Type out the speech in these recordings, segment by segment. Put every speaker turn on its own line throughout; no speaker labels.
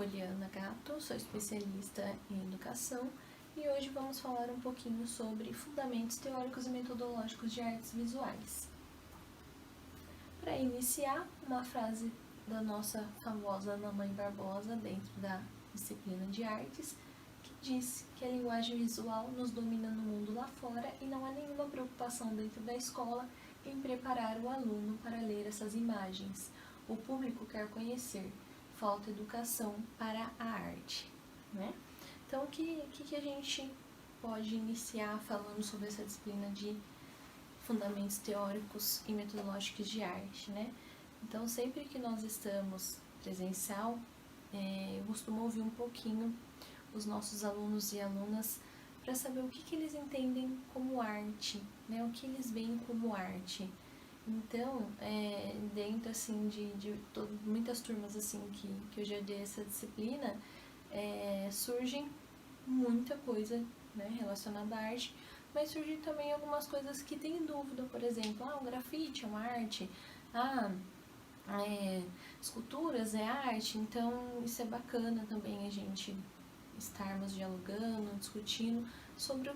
Poliana Gato, sou especialista em educação e hoje vamos falar um pouquinho sobre fundamentos teóricos e metodológicos de artes visuais. Para iniciar, uma frase da nossa famosa Mamãe Barbosa dentro da disciplina de artes, que diz que a linguagem visual nos domina no mundo lá fora e não há nenhuma preocupação dentro da escola em preparar o aluno para ler essas imagens. O público quer conhecer, falta educação para a arte, né? Então, o que a gente pode iniciar falando sobre essa disciplina de fundamentos teóricos e metodológicos de arte, né? Então, sempre que nós estamos presencial, eu costumo ouvir um pouquinho os nossos alunos e alunas para saber o que eles entendem como arte, né? O que eles veem como arte. Então, dentro assim, muitas turmas assim, que eu já dei essa disciplina, surgem muita coisa, né, relacionada à arte, mas surgem também algumas coisas que tem dúvida, por exemplo, o grafite é uma arte, esculturas é arte, então isso é bacana também a gente estarmos dialogando, discutindo sobre o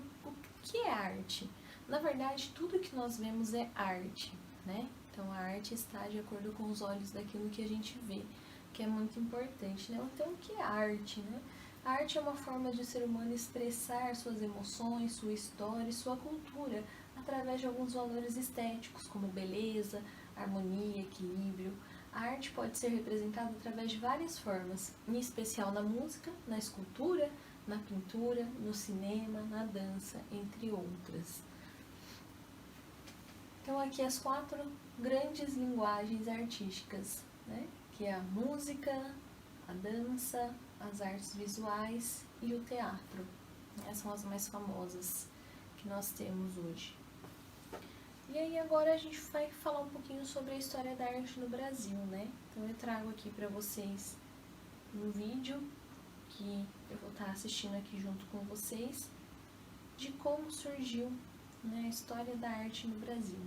que é arte. Na verdade, tudo que nós vemos é arte, né? Então, a arte está de acordo com os olhos daquilo que a gente vê, que é muito importante, né? Então, o que é arte, né? A arte é uma forma de o ser humano expressar suas emoções, sua história e sua cultura através de alguns valores estéticos, como beleza, harmonia, equilíbrio. A arte pode ser representada através de várias formas, em especial na música, na escultura, na pintura, no cinema, na dança, entre outras. Então, aqui as 4 grandes linguagens artísticas, né? Que é a música, a dança, as artes visuais e o teatro. Essas são as mais famosas que nós temos hoje. E aí agora a gente vai falar um pouquinho sobre a história da arte no Brasil, né? Então eu trago aqui para vocês um vídeo que eu vou estar assistindo aqui junto com vocês, de como surgiu, né, a história da arte no Brasil.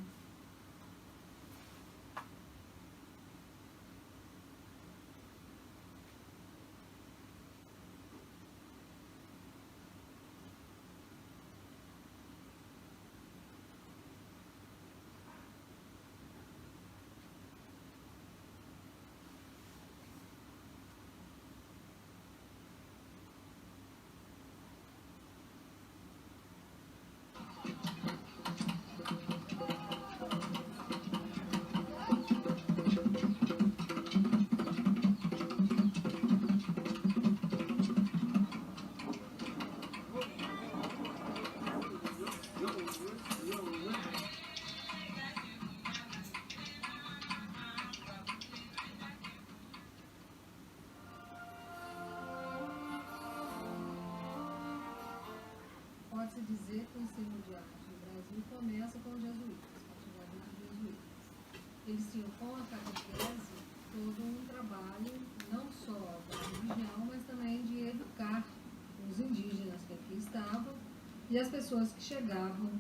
Pode-se dizer que o ensino de arte no Brasil começa com os jesuítas, particularmente os jesuítas. Eles tinham com a catequese todo um trabalho, não só da religião, mas também de educar os indígenas que aqui estavam e as pessoas que chegavam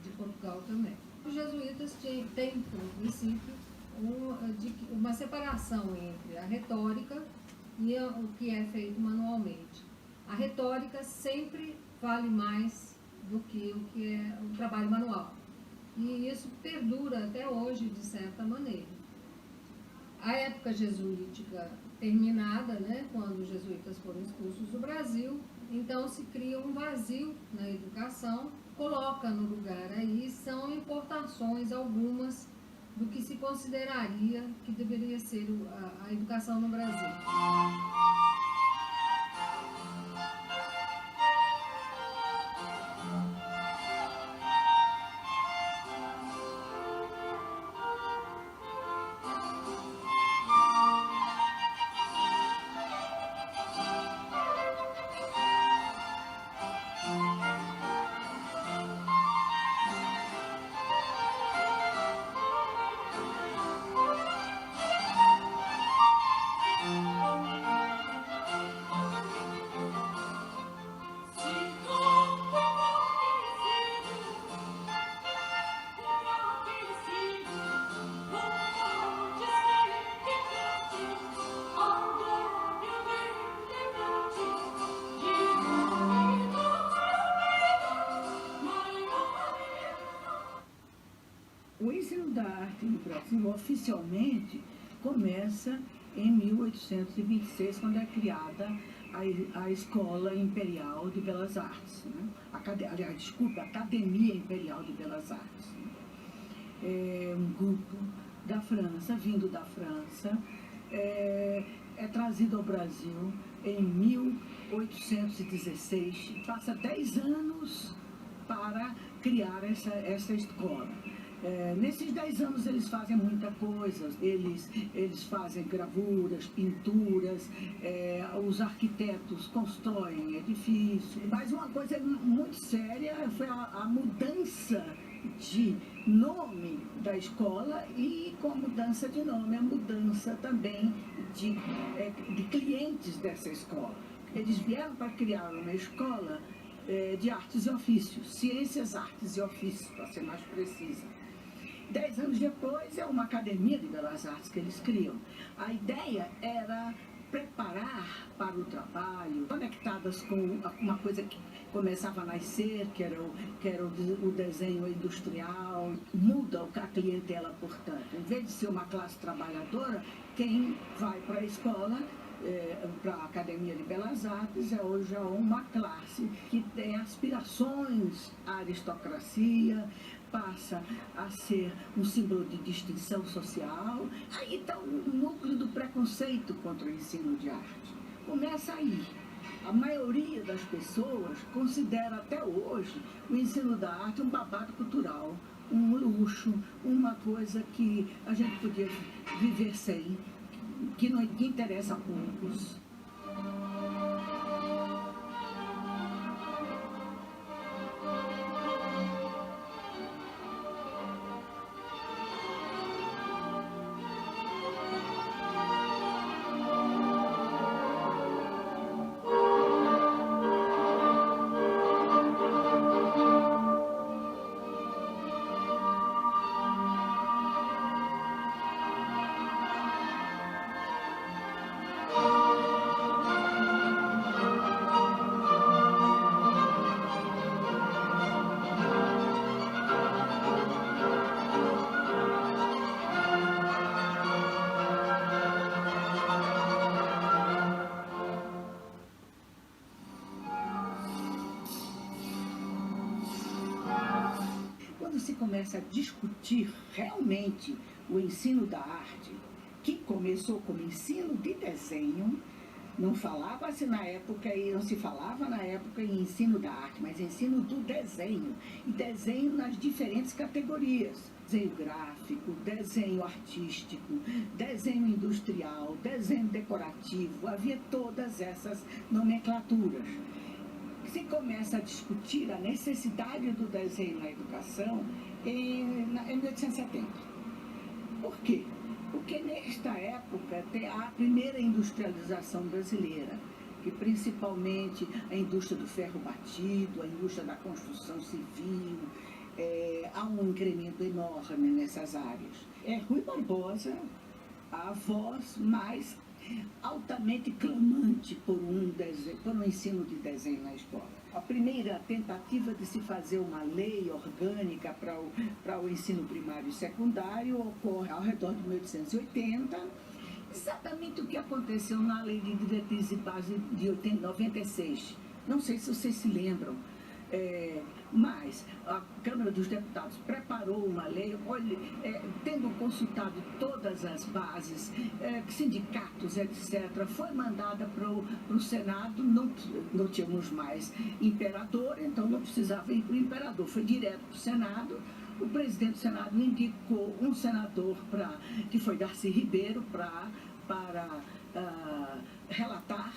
de Portugal também. Os jesuítas têm, como princípio, uma separação entre a retórica e o que é feito manualmente. A retórica sempre vale mais do que o que é o trabalho manual. E isso perdura até hoje, de certa maneira. A época jesuítica terminada, né, quando os jesuítas foram expulsos do Brasil, então se cria um vazio na educação, coloca no lugar aí, são importações algumas do que se consideraria que deveria ser a educação no Brasil.
arte no Brasil, oficialmente, começa em 1826, quando é criada a Escola Imperial de Belas Artes, né? Academia Imperial de Belas Artes. Né? É um grupo da França, vindo da França, é trazido ao Brasil em 1816, passa 10 anos para criar essa escola. Nesses 10 anos eles fazem muita coisa, eles fazem gravuras, pinturas, os arquitetos constroem edifícios, mas uma coisa muito séria foi a mudança de nome da escola e, com a mudança de nome, a mudança também de clientes dessa escola. Eles vieram para criar uma escola de artes e ofícios, ciências, artes e ofícios, para ser mais precisa. 10 anos depois é uma academia de belas artes que eles criam. A ideia era preparar para o trabalho, conectadas com uma coisa que começava a nascer, que era o desenho industrial. Muda a clientela, portanto. Em vez de ser uma classe trabalhadora, quem vai para a escola, para a Academia de Belas Artes, é hoje uma classe que tem aspirações à aristocracia, passa a ser um símbolo de distinção social. Aí está o núcleo do preconceito contra o ensino de arte. Começa aí. A maioria das pessoas considera até hoje o ensino da arte um babado cultural, um luxo, uma coisa que a gente podia viver sem, que não interessa a poucos. Quando se começa a discutir realmente o ensino da arte, que começou como ensino de desenho, não falava-se na época e não se falava na época em ensino da arte, mas ensino do desenho, e desenho nas diferentes categorias: desenho gráfico, desenho artístico, desenho industrial, desenho decorativo, havia todas essas nomenclaturas. Se começa a discutir a necessidade do desenho na educação em 1870. Por quê? Porque nesta época tem a primeira industrialização brasileira, que principalmente a indústria do ferro batido, a indústria da construção civil, há um incremento enorme nessas áreas. Rui Barbosa, a voz mais altamente clamante por um ensino de desenho na escola. A primeira tentativa de se fazer uma lei orgânica para o ensino primário e secundário ocorre ao redor de 1880. Exatamente o que aconteceu na Lei de Diretrizes e Bases de 96. Não sei se vocês se lembram. Mas a Câmara dos Deputados preparou uma lei, tendo consultado todas as bases, sindicatos, etc., foi mandada para o Senado. Não tínhamos mais imperador, então não precisava ir para o imperador, foi direto para o Senado. O presidente do Senado indicou um senador, que foi Darcy Ribeiro, para relatar.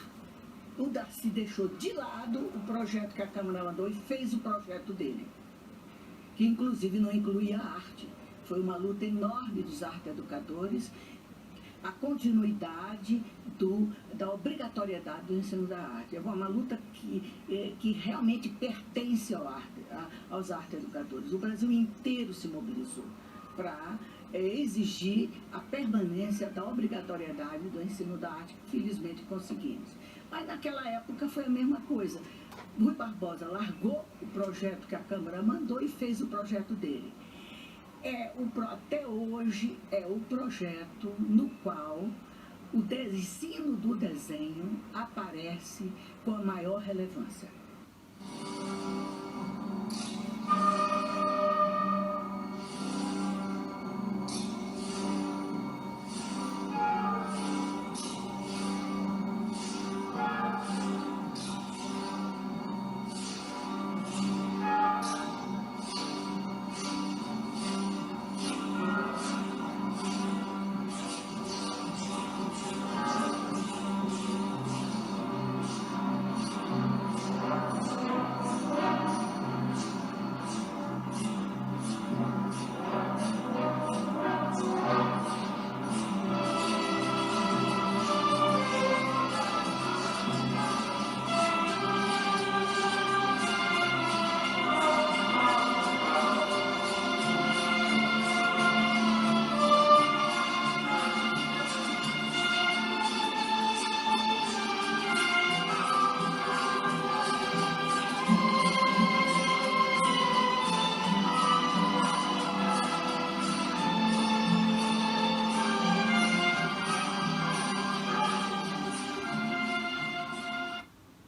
O Darcy deixou de lado o projeto que a Câmara mandou e fez o projeto dele, que inclusive não incluía a arte. Foi uma luta enorme dos arte-educadores, a continuidade da obrigatoriedade do ensino da arte. É uma luta que realmente pertence aos arte-educadores. O Brasil inteiro se mobilizou para exigir a permanência da obrigatoriedade do ensino da arte, que felizmente conseguimos. Mas naquela época foi a mesma coisa. Rui Barbosa largou o projeto que a Câmara mandou e fez o projeto dele. Até hoje é o projeto no qual o ensino do desenho aparece com a maior relevância.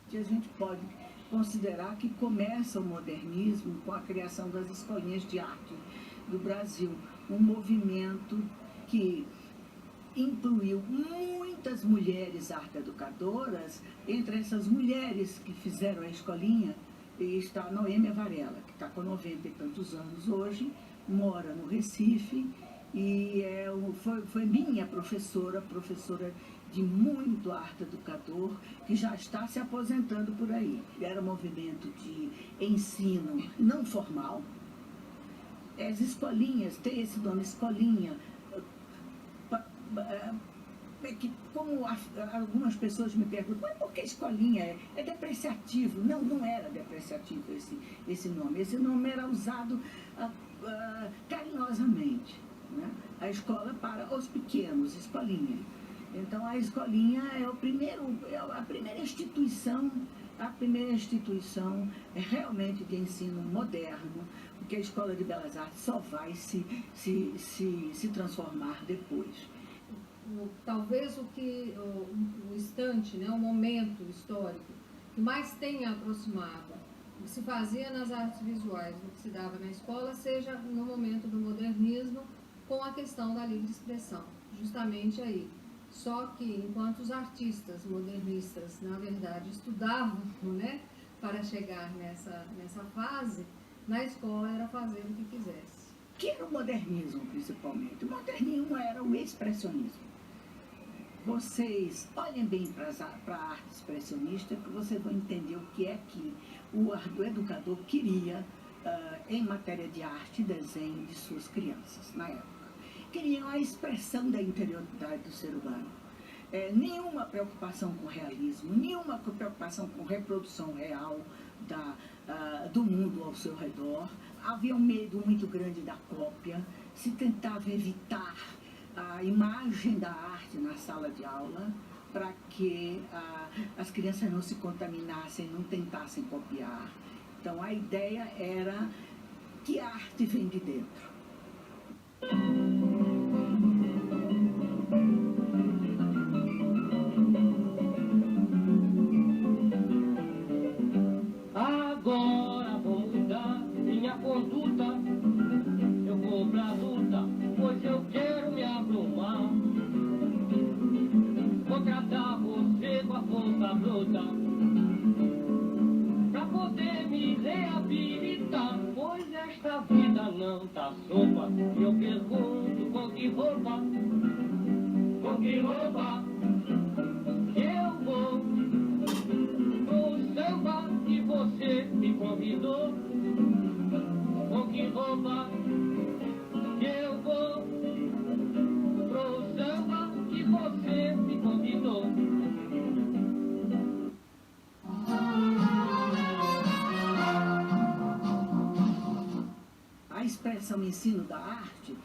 A gente pode considerar que começa o modernismo com a criação das escolinhas de arte do Brasil, um movimento que incluiu muitas mulheres arte-educadoras. Entre essas mulheres que fizeram a escolinha está a Noêmia Varela, que está com 90 e tantos anos hoje, mora no Recife e foi minha professora de muito arte-educador, que já está se aposentando por aí. Era um movimento de ensino não formal. As escolinhas, tem esse nome escolinha, que como algumas pessoas me perguntam, mas por que escolinha é depreciativo? Não, não era depreciativo esse nome. Esse nome era usado carinhosamente, né? A escola para os pequenos, escolinha. Então a escolinha é a primeira instituição realmente de ensino moderno, porque a Escola de Belas Artes só vai se transformar depois.
Talvez o instante, né, o momento histórico que mais tenha aproximado o que se fazia nas artes visuais do que se dava na escola seja no momento do modernismo, com a questão da livre expressão, justamente aí. Só que enquanto os artistas modernistas, na verdade, estudavam, né, para chegar nessa fase, na escola era fazer o que quisesse.
Que era o modernismo, principalmente? O modernismo era o expressionismo. Vocês olhem bem para a arte expressionista, que vocês vão entender o que é que o educador queria em matéria de arte e desenho de suas crianças, na época. Queriam a expressão da interioridade do ser humano. Nenhuma preocupação com realismo, nenhuma preocupação com reprodução real do mundo ao seu redor. Havia um medo muito grande da cópia, se tentava evitar a imagem da arte na sala de aula para que as crianças não se contaminassem, não tentassem copiar. Então a ideia era que a arte vem de dentro.
Agora vou mudar minha conduta, eu vou pra luta, pois eu quero me abrumar. Vou tratar você com a força bruta, pra poder me reabilitar, pois esta vida não tá sopa. E eu pergunto com que roupa eu vou pro samba que você me convidou. Com que roupa eu vou pro samba que você me convidou.
A expressão ensino da arte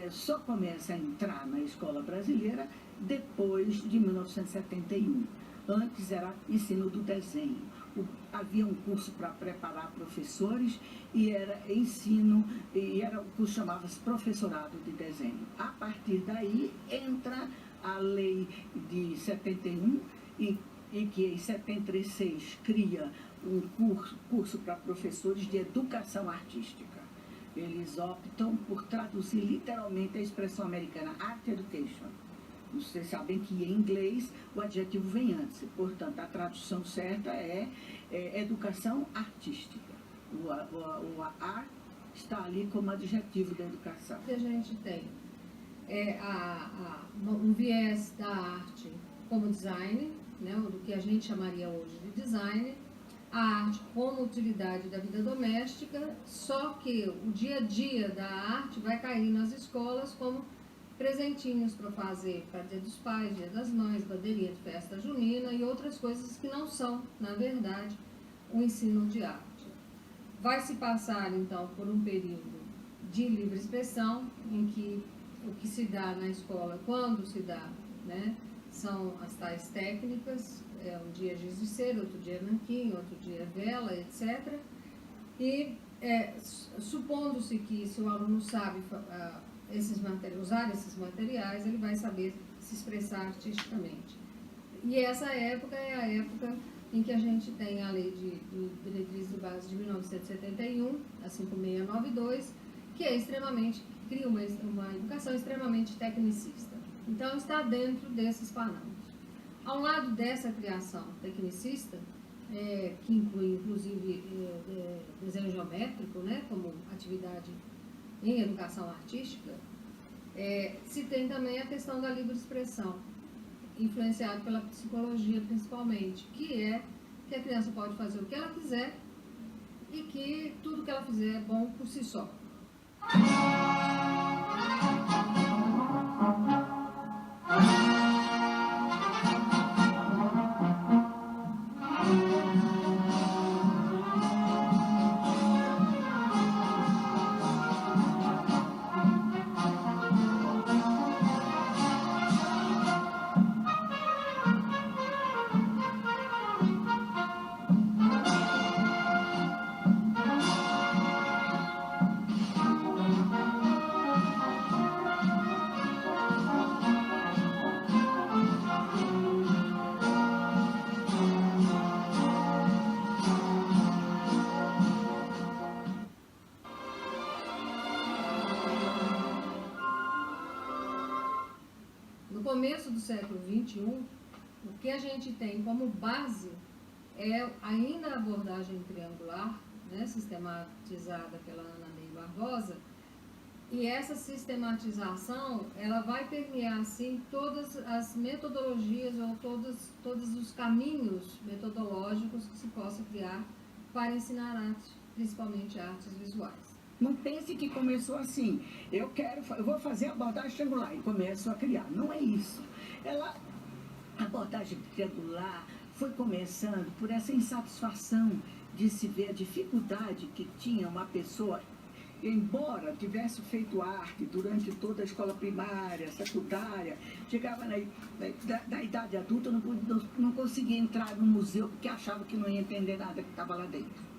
só começa a entrar na escola brasileira depois de 1971. Antes era ensino do desenho. havia um curso para preparar professores e era ensino, e era o curso chamava-se professorado de desenho. A partir daí entra a lei de 71 e que em 76 cria um curso para professores de educação artística. Eles optam por traduzir literalmente a expressão americana Art Education. Vocês sabem que em inglês o adjetivo vem antes, portanto a tradução certa é educação artística. O art está ali como adjetivo da educação.
Que a gente tem um viés da arte como design, né, do que a gente chamaria hoje de design, a arte como utilidade da vida doméstica, só que o dia a dia da arte vai cair nas escolas como presentinhos para fazer para Dia dos Pais, Dia das Mães, bandeirinha de festa junina e outras coisas que não são, na verdade, o ensino de arte. Vai se passar, então, por um período de livre expressão, em que o que se dá na escola, quando se dá, né, são as tais técnicas, um dia giz de cera, outro dia nanquim, outro dia vela, etc. E supondo-se que se o aluno sabe usar esses materiais, ele vai saber se expressar artisticamente. E essa época é a época em que a gente tem a Lei de Diretrizes de Base de 1971, a 5692, que cria uma educação extremamente tecnicista. Então, está dentro desses parâmetros. Ao lado dessa criação tecnicista, que inclui, inclusive, desenho geométrico, né, como atividade em educação artística, se tem também a questão da livre expressão, influenciado pela psicologia principalmente, que é que a criança pode fazer o que ela quiser e que tudo que ela fizer é bom por si só. No começo do século XXI, o que a gente tem como base é ainda a abordagem triangular, né, sistematizada pela Ana Ney Barbosa, e essa sistematização ela vai permear assim todas as metodologias ou todos os caminhos metodológicos que se possa criar para ensinar arte, principalmente artes visuais.
Não pense que começou assim, eu vou fazer abordagem triangular e começo a criar. Não é isso. A abordagem triangular foi começando por essa insatisfação de se ver a dificuldade que tinha uma pessoa, embora tivesse feito arte durante toda a escola primária, secundária, chegava na idade adulta, não conseguia entrar no museu porque achava que não ia entender nada que estava lá dentro.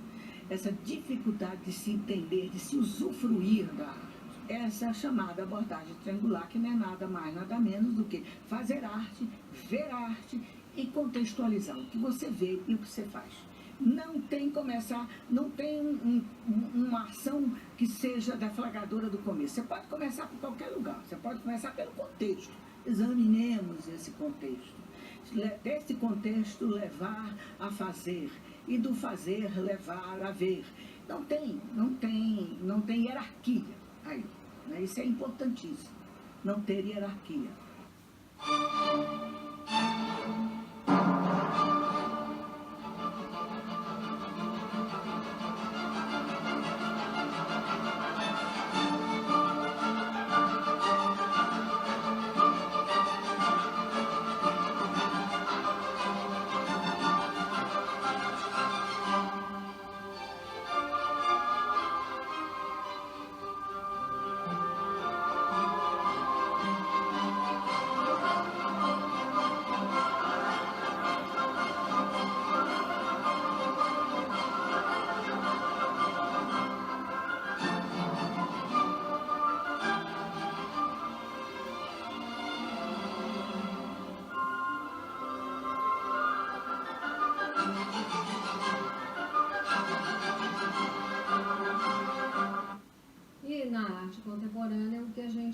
Essa dificuldade de se entender, de se usufruir da arte. Essa é a chamada abordagem triangular, que não é nada mais, nada menos do que fazer arte, ver arte e contextualizar o que você vê e o que você faz. Não tem uma ação que seja deflagradora do começo. Você pode começar por qualquer lugar, você pode começar pelo contexto. Examinemos esse contexto. Desse contexto levar a fazer e do fazer levar a ver. Não tem hierarquia aí, né? Isso é importantíssimo, não ter hierarquia.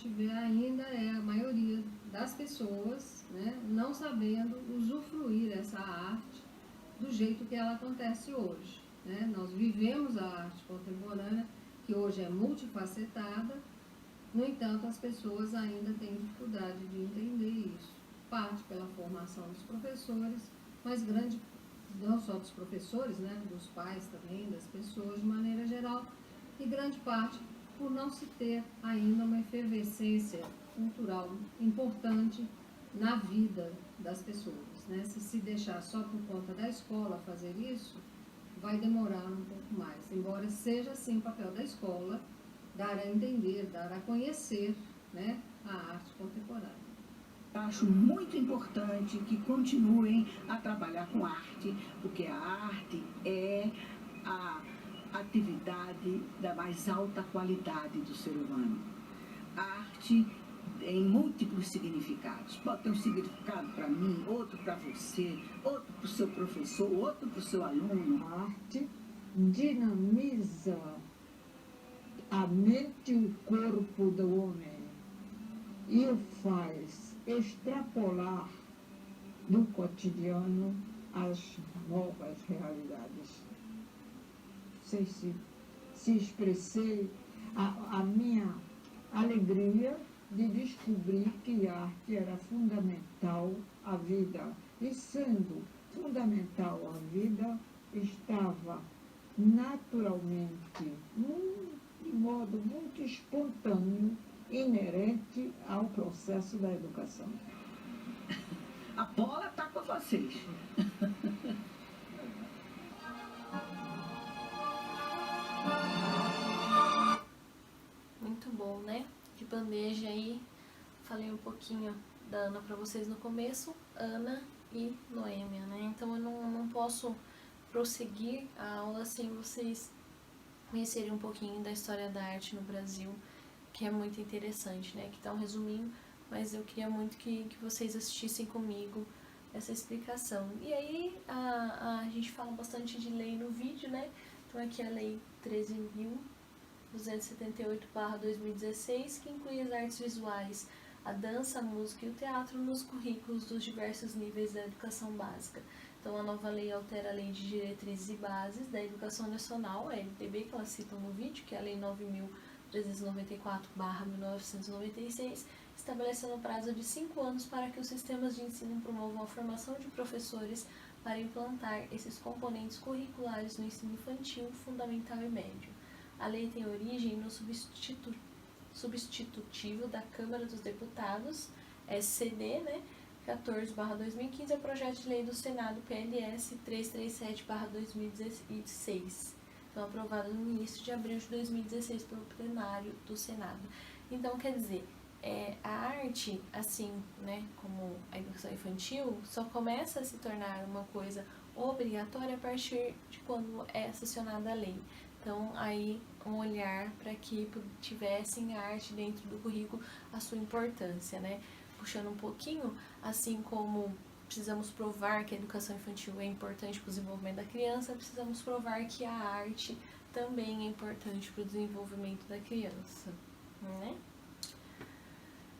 gente vê ainda é a maioria das pessoas, né, não sabendo usufruir essa arte do jeito que ela acontece hoje, né? Nós vivemos a arte contemporânea, que hoje é multifacetada, no entanto, as pessoas ainda têm dificuldade de entender isso. Parte pela formação dos professores, mas grande, não só dos professores, né, dos pais também, das pessoas de maneira geral, e grande parte por não se ter ainda uma efervescência cultural importante na vida das pessoas, né? Se deixar só por conta da escola fazer isso, vai demorar um pouco mais, embora seja sim o papel da escola dar a entender, dar a conhecer, né, a arte contemporânea.
Acho muito importante que continuem a trabalhar com arte, porque a arte é a atividade da mais alta qualidade do ser humano. A arte em múltiplos significados. Pode ter um significado para mim, outro para você, outro para o seu professor, outro para o seu aluno.
A arte dinamiza a mente e o corpo do homem e o faz extrapolar do cotidiano às novas realidades. Não sei se expressei a minha alegria de descobrir que a arte era fundamental à vida. E sendo fundamental à vida, estava naturalmente, de modo muito espontâneo, inerente ao processo da educação.
A bola está com vocês.
Muito bom, né? De bandeja aí, falei um pouquinho da Ana para vocês no começo, Ana e Noêmia, né? Então eu não posso prosseguir a aula sem vocês conhecerem um pouquinho da história da arte no Brasil, que é muito interessante, né? Que tá um resuminho, mas eu queria muito que vocês assistissem comigo essa explicação. E aí a gente fala bastante de lei no vídeo, né? Então aqui a lei 13.278/2016, que inclui as artes visuais, a dança, a música e o teatro nos currículos dos diversos níveis da educação básica. Então, a nova lei altera a Lei de Diretrizes e Bases da Educação Nacional, a LDB, que elas citam no vídeo, que é a Lei 9.394/1996, estabelecendo um prazo de 5 anos para que os sistemas de ensino promovam a formação de professores para implantar esses componentes curriculares no ensino infantil, fundamental e médio. A lei tem origem no substitutivo da Câmara dos Deputados, SCD, né? 14/2015, é o projeto de lei do Senado, PLS 337/2016, então aprovado no início de abril de 2016 pelo plenário do Senado. Então, quer dizer, a arte, assim, né, como a educação infantil, só começa a se tornar uma coisa obrigatória a partir de quando é sancionada a lei. Então, aí, um olhar para que tivessem a arte dentro do currículo, a sua importância, né? Puxando um pouquinho, assim como precisamos provar que a educação infantil é importante para o desenvolvimento da criança, precisamos provar que a arte também é importante para o desenvolvimento da criança, né?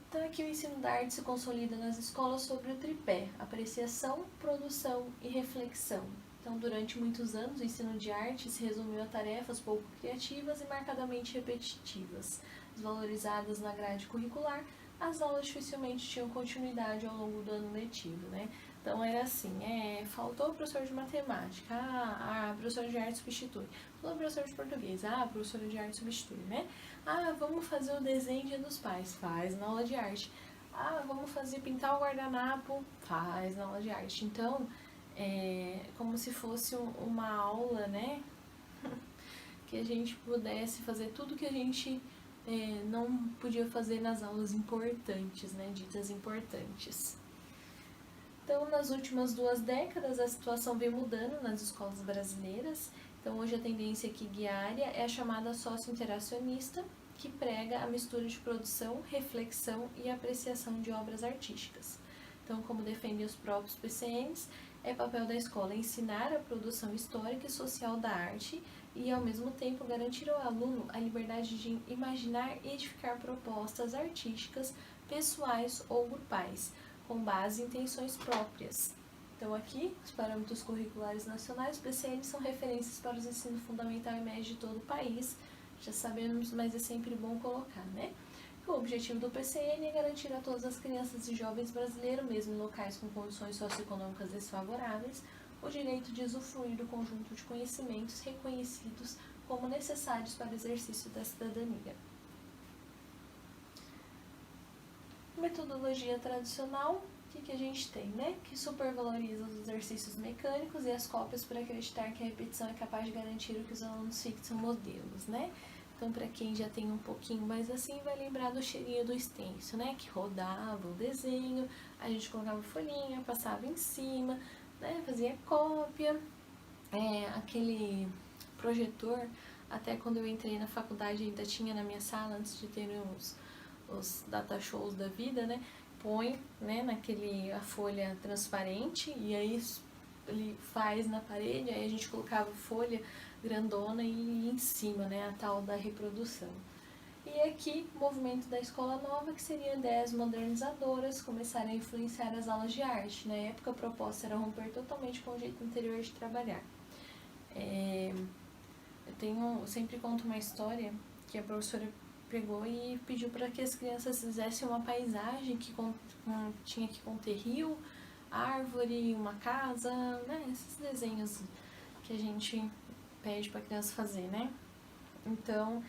Então, aqui o ensino da arte se consolida nas escolas sobre o tripé: apreciação, produção e reflexão. Então, durante muitos anos, o ensino de arte se resumiu a tarefas pouco criativas e marcadamente repetitivas. Desvalorizadas na grade curricular, as aulas dificilmente tinham continuidade ao longo do ano letivo, né? Então, era assim, faltou o professor de matemática, a professora de arte substitui. Faltou o professor de português, a professora de arte substitui, né? Vamos fazer o desenho Dia dos Pais, faz na aula de arte. Vamos pintar o guardanapo, faz na aula de arte. Então, como se fosse uma aula, né? Que a gente pudesse fazer tudo que a gente não podia fazer nas aulas importantes, né? Ditas importantes. Então, nas últimas 2 décadas, a situação vem mudando nas escolas brasileiras. Então, hoje a tendência aqui guiária é a chamada socio-interacionista, que prega a mistura de produção, reflexão e apreciação de obras artísticas. Então, como defendem os próprios PCNs, é papel da escola ensinar a produção histórica e social da arte, e, ao mesmo tempo, garantir ao aluno a liberdade de imaginar e edificar propostas artísticas, pessoais ou grupais, com base em intenções próprias. Então, aqui, os parâmetros curriculares nacionais, os PCN, são referências para os ensinos fundamental e médio de todo o país. Já sabemos, mas é sempre bom colocar, né? O objetivo do PCN é garantir a todas as crianças e jovens brasileiros, mesmo em locais com condições socioeconômicas desfavoráveis, o direito de usufruir do conjunto de conhecimentos reconhecidos como necessários para o exercício da cidadania. Metodologia tradicional, o que a gente tem, né? Que supervaloriza os exercícios mecânicos e as cópias por acreditar que a repetição é capaz de garantir o que os alunos fixam modelos, né? Então, para quem já tem um pouquinho mais assim, vai lembrar do cheirinho do stencil, né? Que rodava o desenho, a gente colocava folhinha, passava em cima, né? Fazia cópia. Aquele projetor, até quando eu entrei na faculdade ainda tinha na minha sala, antes de ter os data shows da vida, né? Põe, né, a folha transparente e aí ele faz na parede, aí a gente colocava folha grandona e em cima, né, a tal da reprodução. E aqui, o movimento da escola nova, que seria ideias modernizadoras, começaram a influenciar as aulas de arte. Na época, a proposta era romper totalmente com o jeito anterior de trabalhar. Eu sempre conto uma história que a professora pegou e pediu para que as crianças fizessem uma paisagem que tinha que conter rio, árvore, uma casa, né, esses desenhos que a gente pede para a criança fazer, né? Então,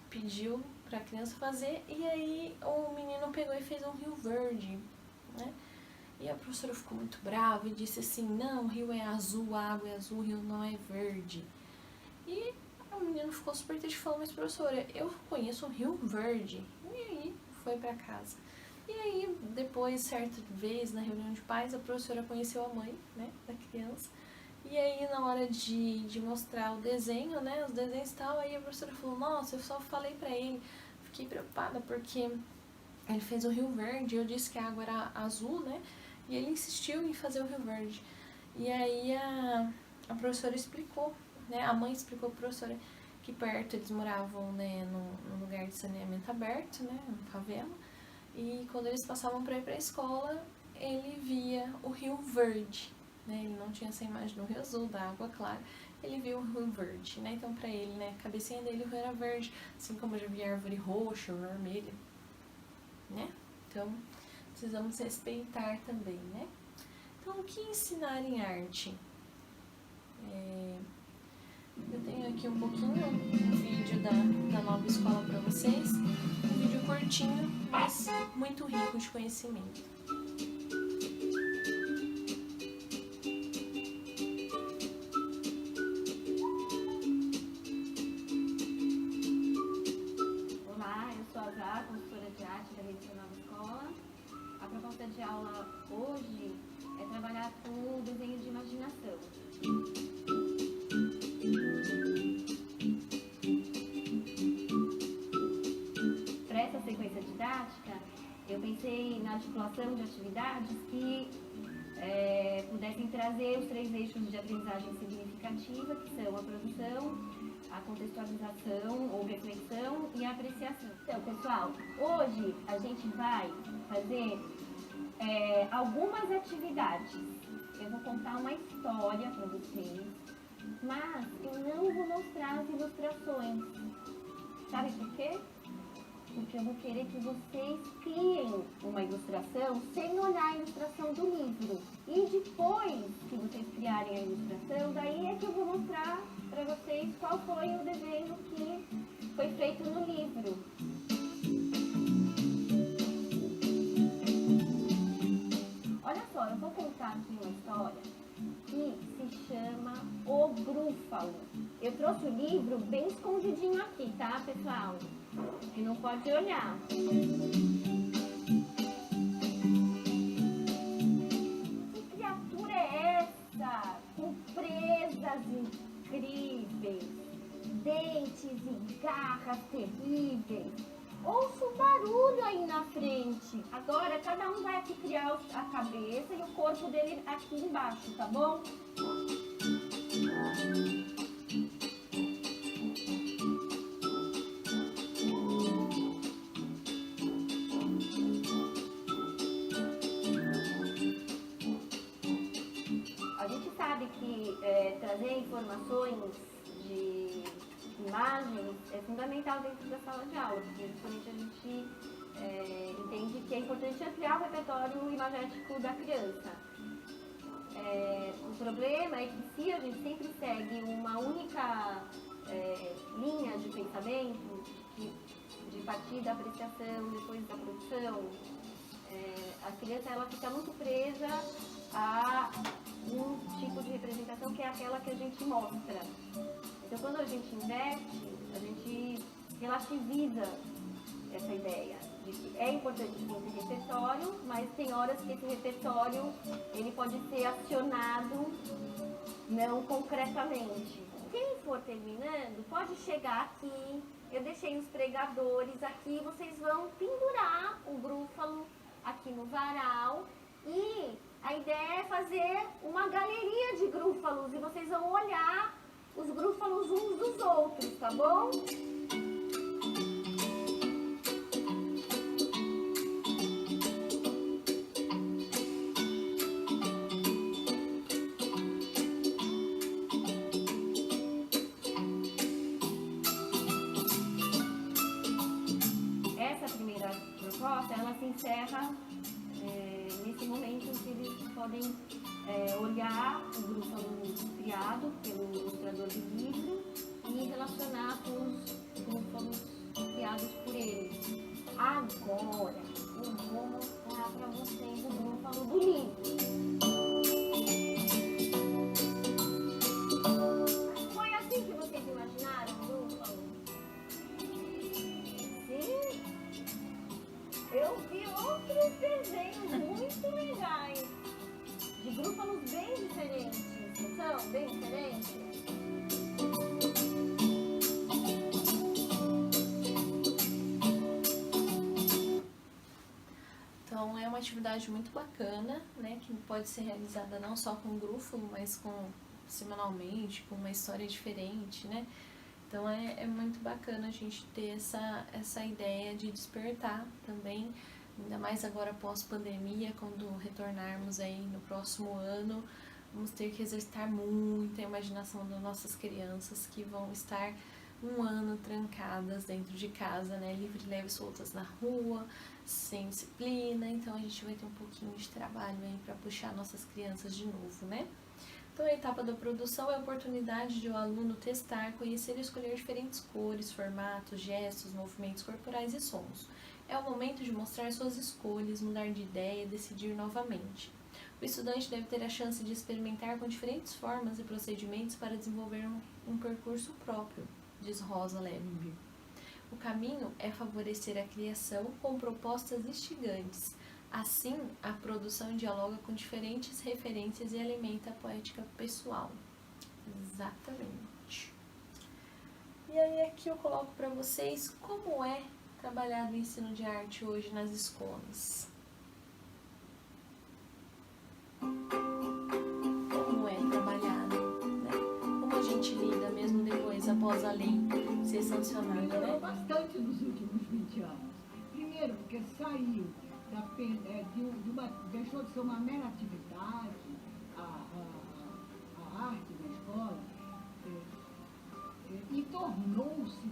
pediu para a criança fazer e aí o menino pegou e fez um rio verde, né? E a professora ficou muito brava e disse assim, não, o rio é azul, a água é azul, o rio não é verde. E o menino ficou super triste e falou, mas professora, eu conheço um rio verde. E aí foi para casa. E aí, depois, certa vez, na reunião de pais, a professora conheceu a mãe, né, da criança. E aí, na hora de mostrar o desenho, né, os desenhos e tal, aí a professora falou, nossa, eu só falei pra ele, fiquei preocupada porque ele fez o rio verde, eu disse que a água era azul, né, e ele insistiu em fazer o rio verde. E aí a professora explicou, né, a mãe explicou pra professora que perto eles moravam, né, num lugar de saneamento aberto, né, uma favela, e quando eles passavam para ir para a escola, ele via o rio verde, né, ele não tinha essa imagem do rio azul, da água clara, ele viu o rio verde, né, então para ele, né, a cabecinha dele o rio era verde, assim como eu já vi árvore roxa ou vermelha, né, então precisamos respeitar também, né. Então, o que ensinar em arte? Eu tenho aqui um pouquinho um vídeo da nova escola para vocês, um vídeo curtinho, mas muito rico de conhecimento.
Olá, eu sou a Zá, consultora de arte da Rede Nova Escola. A proposta de aula hoje é trabalhar com o desenho de imaginação. Para essa sequência didática, eu pensei na articulação de atividades que pudessem trazer os 3 eixos de aprendizagem significativa, que são a produção, a contextualização ou reflexão e a apreciação. Então, pessoal, hoje a gente vai fazer algumas atividades. Eu vou contar uma história para vocês, mas eu não vou mostrar as ilustrações. Sabe por quê? Porque eu vou querer que vocês criem uma ilustração sem olhar a ilustração do livro. E depois que vocês criarem a ilustração, daí é que eu vou mostrar para vocês qual foi o desenho que foi feito no livro. Olha só, eu vou contar aqui uma história que se chama O Grúfalo. Eu trouxe o livro bem escondidinho aqui, tá, pessoal? Que não pode olhar. Que criatura é essa? Com presas incríveis, dentes e garras terríveis. Ouço um barulho aí na frente. Agora, cada um vai aqui criar a cabeça e o corpo dele aqui embaixo, tá bom? informações, de imagens, é fundamental dentro da sala de aula, porque justamente a gente entende que é importante ampliar o repertório imagético da criança. O problema é que se a gente sempre segue uma única linha de pensamento, de partir da apreciação, depois da produção, a criança ela fica muito presa a um tipo de representação que é aquela que a gente mostra. Então, quando a gente inverte, a gente relativiza essa ideia de que é importante ter esse repertório, mas tem horas que esse repertório ele pode ser acionado não concretamente. Quem for terminando, pode chegar aqui, eu deixei os pregadores aqui, vocês vão pendurar o grúfalo aqui no varal e a ideia é fazer uma galeria de grúfalos e vocês vão olhar os grúfalos uns dos outros, tá bom? Essa primeira proposta, ela se encerra nesse momento em que eles podem olhar o grúfalo criado pelo ilustrador de livro e relacionar com os grúfalos criados por ele. Agora, eu vou mostrar para vocês o grúfalo do livro. Foi assim que vocês imaginaram o grúfalo? Sim? Eu vi outros desenhos muito legais, de grúfalos bem diferentes. São bem diferentes?
Então é uma atividade muito bacana, né, que pode ser realizada não só com grúfalo, mas semanalmente, com uma história diferente, né? Então é muito bacana a gente ter essa ideia de despertar também, ainda mais agora pós-pandemia, quando retornarmos aí no próximo ano, vamos ter que exercitar muito a imaginação das nossas crianças que vão estar um ano trancadas dentro de casa, né, livre, leve, soltas na rua, sem disciplina. Então a gente vai ter um pouquinho de trabalho aí para puxar nossas crianças de novo, né? Então a etapa da produção é a oportunidade de o aluno testar, conhecer e escolher diferentes cores, formatos, gestos, movimentos corporais e sons. É o momento de mostrar suas escolhas, mudar de ideia e decidir novamente. O estudante deve ter a chance de experimentar com diferentes formas e procedimentos para desenvolver um percurso próprio, diz Rosa Lembe. O caminho é favorecer a criação com propostas instigantes. Assim, a produção dialoga com diferentes referências e alimenta a poética pessoal. Exatamente. E aí aqui eu coloco para vocês como é trabalhado o ensino de arte hoje nas escolas. Como é trabalhado, né? Como a gente lida mesmo depois, após a lei ser sancionada,
Melhorou
né?
bastante nos últimos 20 anos. Primeiro, porque saiu deixou de ser uma mera atividade, a arte na escola, e tornou-se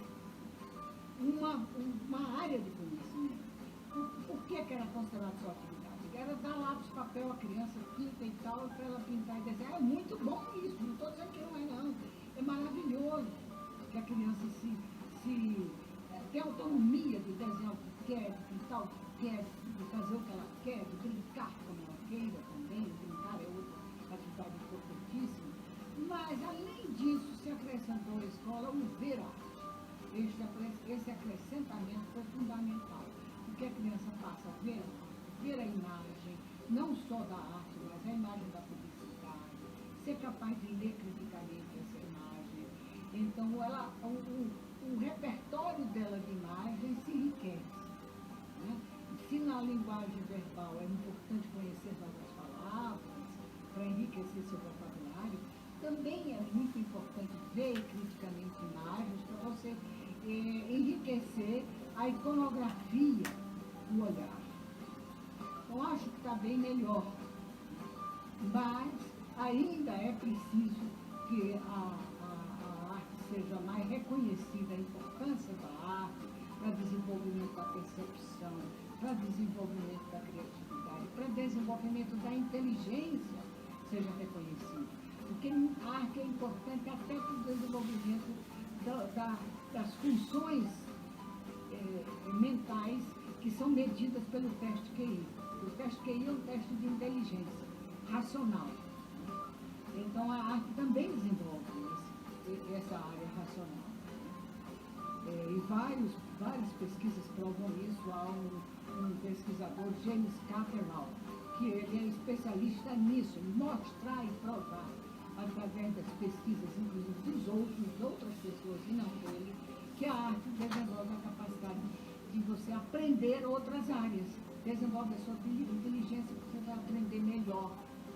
uma área de conhecimento. Por que era considerado só atividade? Era dar lápis, papel, a criança pinta e tal, para ela pintar e desenhar. É muito bom isso, não estou dizendo que não é não. É maravilhoso que a criança tem autonomia de desenhar o que quer, de pintar o que quer, de fazer o que ela quer, de brincar como ela queira também. Brincar é outra atividade importantíssima. Mas, além disso, se acrescentou à escola o ver arte. Esse acrescentamento foi fundamental, porque a criança passa a ver a imagem, não só da arte, mas a imagem da publicidade, ser capaz de ler criticamente essa imagem. Então, o repertório dela de imagem se enriquece. Né? Se na linguagem verbal é importante conhecer várias palavras para enriquecer seu vocabulário, também é muito importante ver criticamente imagens para você enriquecer a iconografia do olhar. Eu acho que está bem melhor, mas ainda é preciso
que a arte seja mais reconhecida, a importância da arte para desenvolvimento da percepção, para desenvolvimento da criatividade, para desenvolvimento da inteligência seja reconhecida. Porque a arte é importante até para o desenvolvimento das funções mentais que são medidas pelo teste QI. O teste QI é um teste de inteligência racional. Então a arte também desenvolve essa área racional. E várias pesquisas provam isso. Há um pesquisador, James Catterall, que ele é especialista nisso, em mostrar e provar, através das pesquisas, inclusive de outras pessoas e não dele, que a arte desenvolve a capacidade de você aprender outras áreas. Desenvolve a sua inteligência, você vai aprender melhor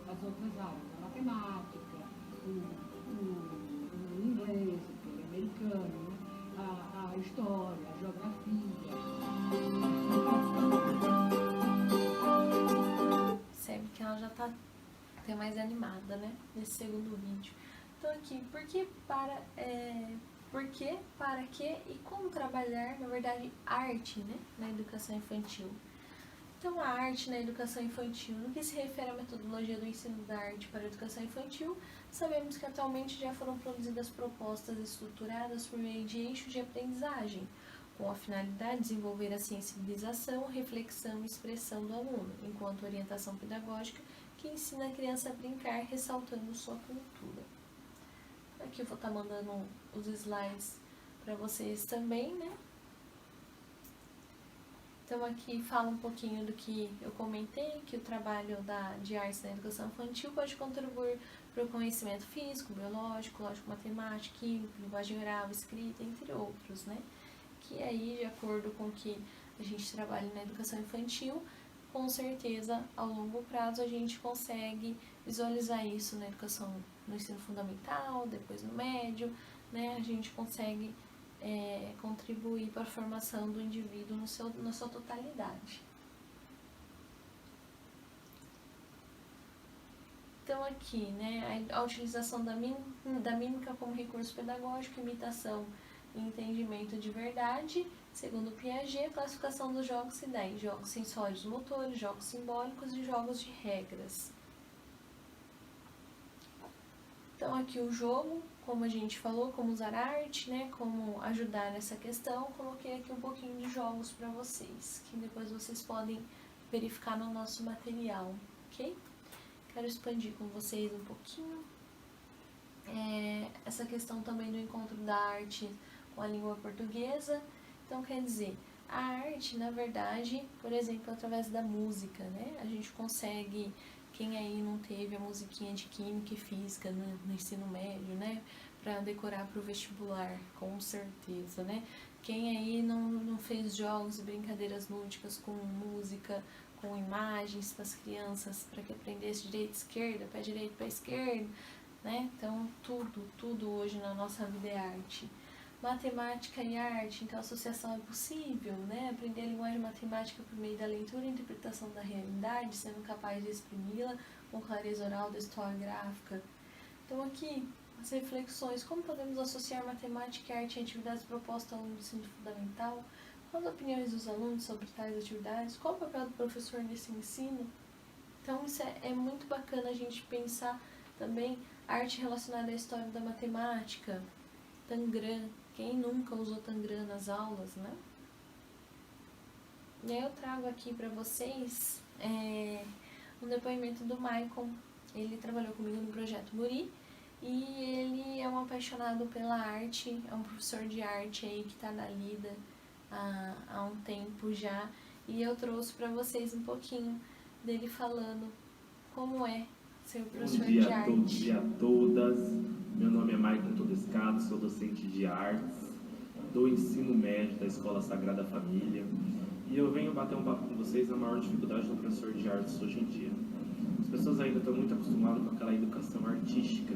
as outras áreas. A matemática, o inglês, o americano, a história, a geografia.
Percebe que ela já está até mais animada, né? Nesse segundo vídeo. Então aqui, por que, para que e como trabalhar, na verdade, arte, né? Na educação infantil. Então, a arte na educação infantil, no que se refere à metodologia do ensino da arte para a educação infantil, sabemos que atualmente já foram produzidas propostas estruturadas por meio de eixos de aprendizagem, com a finalidade de desenvolver a sensibilização, reflexão e expressão do aluno, enquanto orientação pedagógica que ensina a criança a brincar, ressaltando sua cultura. Aqui eu vou estar mandando os slides para vocês também, né? Então aqui fala um pouquinho do que eu comentei, que o trabalho de artes na educação infantil pode contribuir para o conhecimento físico, biológico, lógico-matemático, químico, linguagem oral, escrita, entre outros, né? Que aí, de acordo com o que a gente trabalha na educação infantil, com certeza, ao longo prazo, a gente consegue visualizar isso na educação, no ensino fundamental, depois no médio, né? A gente consegue contribuir para a formação do indivíduo na sua totalidade. Então aqui, né, a utilização da mímica como recurso pedagógico, imitação e entendimento de verdade, segundo Piaget, a classificação dos jogos se dá em jogos sensórios motores, jogos simbólicos e jogos de regras. Então aqui o jogo, como a gente falou, como usar arte, né, como ajudar nessa questão, coloquei aqui um pouquinho de jogos para vocês, que depois vocês podem verificar no nosso material, ok? Quero expandir com vocês um pouquinho essa questão também do encontro da arte com a língua portuguesa. Então, quer dizer, a arte, na verdade, por exemplo, através da música, né, a gente consegue... Quem aí não teve a musiquinha de química e física no ensino médio, né? Para decorar para o vestibular, com certeza, né? Quem aí não fez jogos e brincadeiras lúdicas com música, com imagens para as crianças, para que aprendesse direita e esquerda, pé direito, pé esquerdo, né? Então, tudo hoje na nossa vida é arte. Matemática e arte, então a associação é possível, né? Aprender a linguagem matemática por meio da leitura e interpretação da realidade, sendo capaz de exprimi-la com clareza oral da história gráfica. Então aqui, as reflexões, como podemos associar matemática e arte em atividades propostas ao ensino fundamental? Quais as opiniões dos alunos sobre tais atividades? Qual o papel do professor nesse ensino? Então isso é muito bacana a gente pensar também arte relacionada à história da matemática, Tangram. Quem nunca usou Tangram nas aulas, né? E aí eu trago aqui para vocês um depoimento do Maicon. Ele trabalhou comigo no Projeto Muri e ele é um apaixonado pela arte, é um professor de arte aí que está na lida há um tempo já. E eu trouxe para vocês um pouquinho dele falando como é ser professor de arte.
Bom dia a todas. Meu nome é Maicon Todescato, sou docente de artes do ensino médio da Escola Sagrada Família e eu venho bater um papo com vocês na maior dificuldade do professor de artes hoje em dia. As pessoas ainda estão muito acostumadas com aquela educação artística,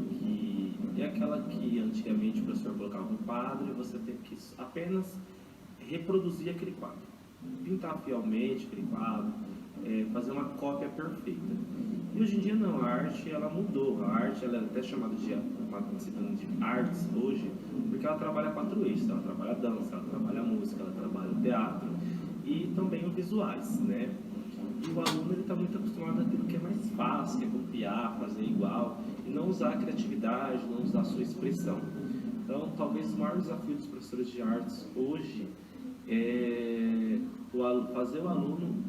que é aquela que antigamente o professor colocava um quadro e você tem que apenas reproduzir aquele quadro, pintar fielmente aquele quadro, fazer uma cópia perfeita. E hoje em dia não, a arte ela mudou. A arte ela é até chamada de uma disciplina de artes hoje, porque ela trabalha 4 eixos. Ela trabalha a dança, ela trabalha a música, ela trabalha o teatro e também os visuais, né? E o aluno está muito acostumado àquilo que é mais fácil, que é copiar, fazer igual, e não usar a criatividade, não usar a sua expressão. Então, talvez o maior desafio dos professores de artes hoje é fazer o aluno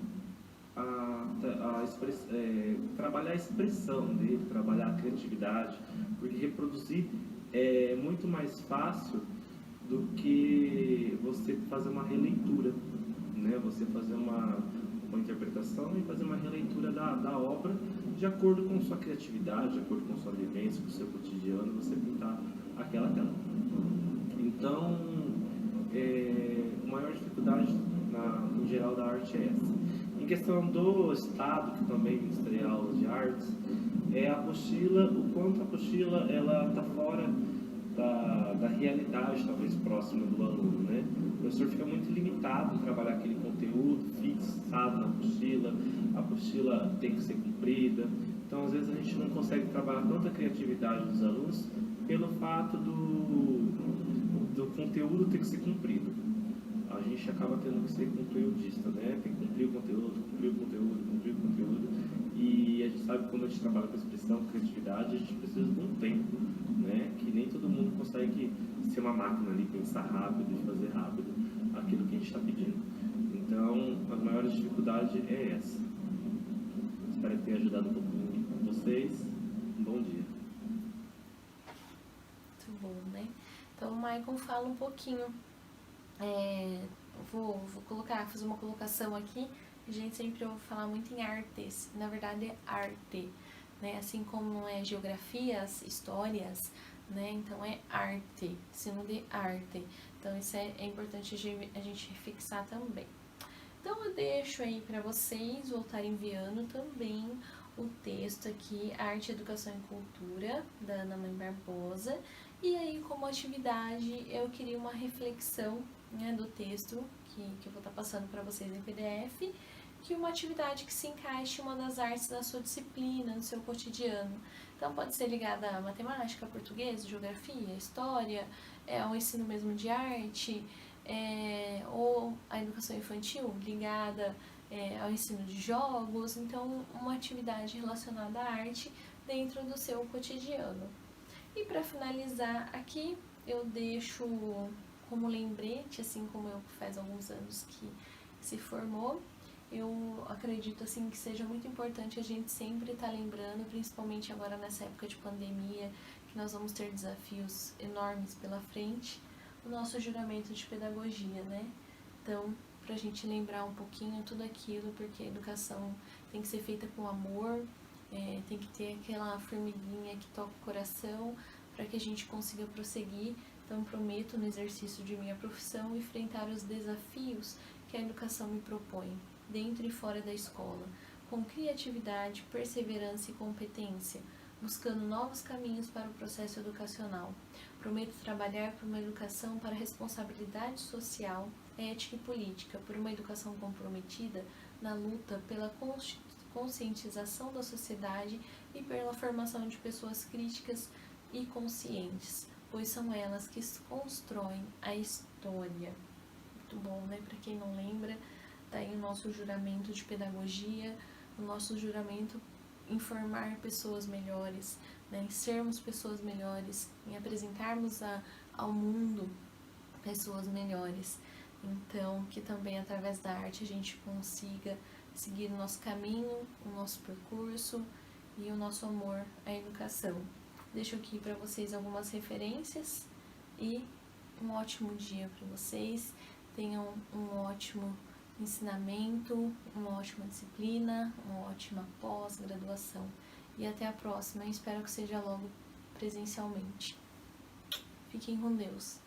trabalhar a expressão dele, trabalhar a criatividade, porque reproduzir é muito mais fácil do que você fazer uma releitura, né? Você fazer uma interpretação e fazer uma releitura da obra de acordo com sua criatividade, de acordo com sua vivência, com o seu cotidiano, você pintar aquela tela. Então, a maior dificuldade em geral da arte é essa. Em questão do Estado, que também ministra aulas de artes, é a apostila, o quanto a apostila ela está fora da realidade, talvez próxima do aluno, né? O professor fica muito limitado em trabalhar aquele conteúdo fixado na apostila, a apostila tem que ser cumprida, então às vezes a gente não consegue trabalhar tanta criatividade dos alunos pelo fato do conteúdo ter que ser cumprido. A gente acaba tendo que ser conteudista, né? Tem que cumprir o conteúdo, e a gente sabe que quando a gente trabalha com expressão, com criatividade, a gente precisa de um tempo, né? Que nem todo mundo consegue ser uma máquina ali, pensar rápido e fazer rápido aquilo que a gente está pedindo. Então, a maior dificuldade é essa. Espero que tenha ajudado um pouquinho vocês. Um bom dia.
Muito bom, né? Então, o Maicon fala um pouquinho. Vou fazer uma colocação aqui. A gente sempre ouve falar muito em artes, na verdade é arte, né? Assim como é geografias, histórias, né? Então é arte, sinônimo de arte. Então isso é importante a gente fixar também. Então eu deixo aí para vocês voltarem enviando também o texto aqui, Arte, Educação e Cultura, da Ana Mãe Barbosa. E aí, como atividade, eu queria uma reflexão, né, do texto que eu vou estar passando para vocês em PDF, que uma atividade que se encaixe em uma das artes da sua disciplina, no seu cotidiano. Então, pode ser ligada a matemática, português, geografia, história, ao ensino mesmo de arte, ou a educação infantil ligada ao ensino de jogos. Então, uma atividade relacionada à arte dentro do seu cotidiano. E para finalizar aqui, eu deixo como lembrete, assim como eu faz alguns anos que se formou, eu acredito assim que seja muito importante a gente sempre estar lembrando, principalmente agora nessa época de pandemia, que nós vamos ter desafios enormes pela frente, o nosso juramento de pedagogia, né? Então, pra gente lembrar um pouquinho tudo aquilo, porque a educação tem que ser feita com amor, tem que ter aquela formiguinha que toca o coração para que a gente consiga prosseguir. Então, prometo no exercício de minha profissão enfrentar os desafios que a educação me propõe, dentro e fora da escola, com criatividade, perseverança e competência, buscando novos caminhos para o processo educacional. Prometo trabalhar por uma educação para responsabilidade social, ética e política, por uma educação comprometida na luta pela conscientização da sociedade e pela formação de pessoas críticas e conscientes, pois são elas que constroem a história. Muito bom, né? Para quem não lembra, tá aí o nosso juramento de pedagogia, o nosso juramento em formar pessoas melhores, né? Em sermos pessoas melhores, em apresentarmos ao mundo pessoas melhores. Então, que também através da arte a gente consiga seguir o nosso caminho, o nosso percurso e o nosso amor à educação. Deixo aqui para vocês algumas referências e um ótimo dia para vocês. Tenham um ótimo ensinamento, uma ótima disciplina, uma ótima pós-graduação. E até a próxima. Eu espero que seja logo presencialmente. Fiquem com Deus.